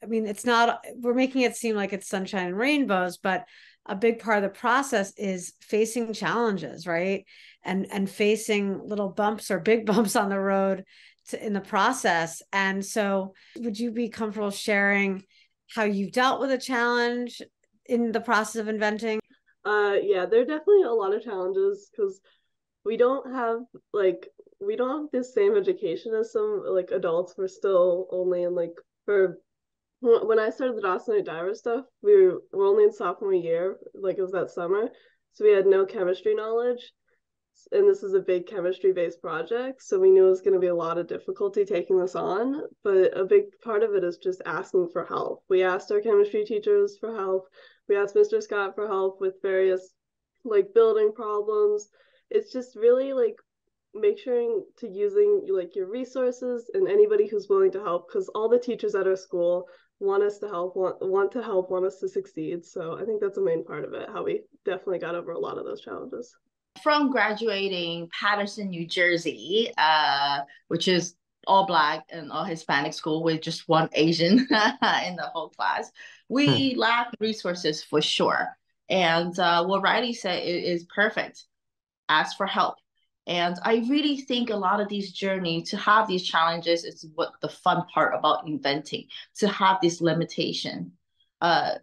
I mean, it's not, we're making it seem like it's sunshine and rainbows, but a big part of the process is facing challenges, right? And facing little bumps or big bumps on the road in the process. And so would you be comfortable sharing how you've dealt with a challenge in the process of inventing? Yeah, there are definitely a lot of challenges because we don't have like we don't have the same education as some like adults. We're still only in like for when I started the Dawson Diver stuff, we were only in sophomore year, like it was that summer, so we had no chemistry knowledge, and this is a big chemistry based project, so we knew it was going to be a lot of difficulty taking this on. But a big part of it is just asking for help. We asked our chemistry teachers for help. We asked Mr. Scott for help with various like building problems. It's just really like make sure to using like your resources and anybody who's willing to help, because all the teachers at our school want us to help, want to help, want us to succeed. So I think that's a main part of it, how we definitely got over a lot of those challenges. From graduating Patterson, New Jersey, which is all black and all Hispanic school with just one Asian in the whole class, Hmm. we lack resources for sure. And what Riley said is perfect. Ask for help. And I really think a lot of these journeys to have these challenges is what the fun part about inventing, to have this limitation. Uh,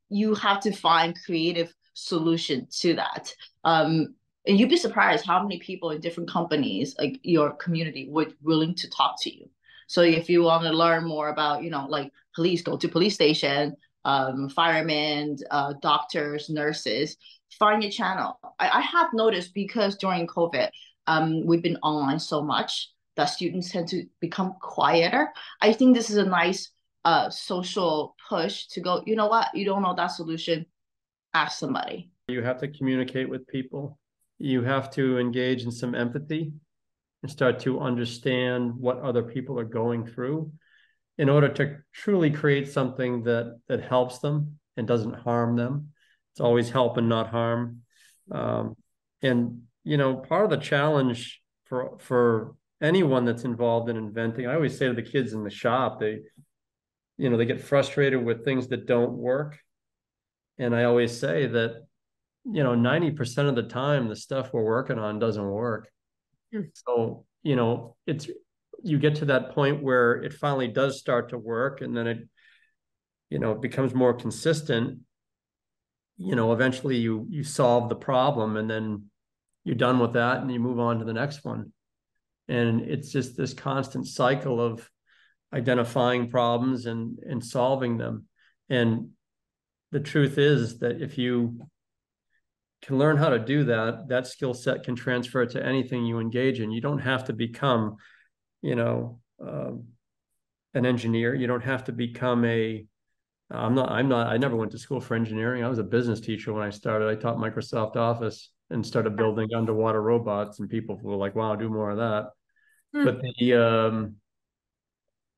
you have to find creative solution to that. And you'd be surprised how many people in different companies, like your community, would willing to talk to you. So if you want to learn more about, like police, go to police station, firemen, doctors, nurses, find your channel. I have noticed because during COVID, we've been online so much that students tend to become quieter. I think this is a nice social push to go, you know what, you don't know that solution, ask somebody. You have to communicate with people. You have to engage in some empathy and start to understand what other people are going through in order to truly create something that helps them and doesn't harm them. It's always help and not harm. And part of the challenge for anyone that's involved in inventing, I always say to the kids in the shop, they get frustrated with things that don't work. And I always say that, 90% of the time, the stuff we're working on doesn't work. So, you get to that point where it finally does start to work, and then it becomes more consistent. Eventually you solve the problem, and then you're done with that and you move on to the next one. And it's just this constant cycle of identifying problems and solving them. And the truth is that if you can learn how to do that, that skill set can transfer to anything you engage in. You don't have to become, you know, an engineer. You don't have to become I never went to school for engineering. I was a business teacher when I started. I taught Microsoft Office and started building underwater robots, and people were like, wow, do more of that. But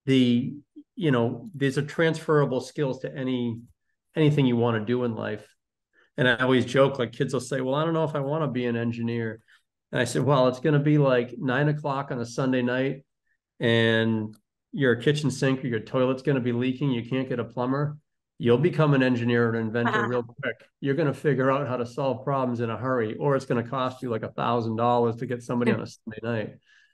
these are transferable skills to anything you want to do in life. And I always joke, like kids will say, well, I don't know if I want to be an engineer. And I said, well, it's going to be like 9 o'clock on a Sunday night and your kitchen sink or your toilet's going to be leaking. You can't get a plumber. You'll become an engineer or an inventor real quick. You're going to figure out how to solve problems in a hurry, or it's going to cost you like $1,000 to get somebody on a Sunday night.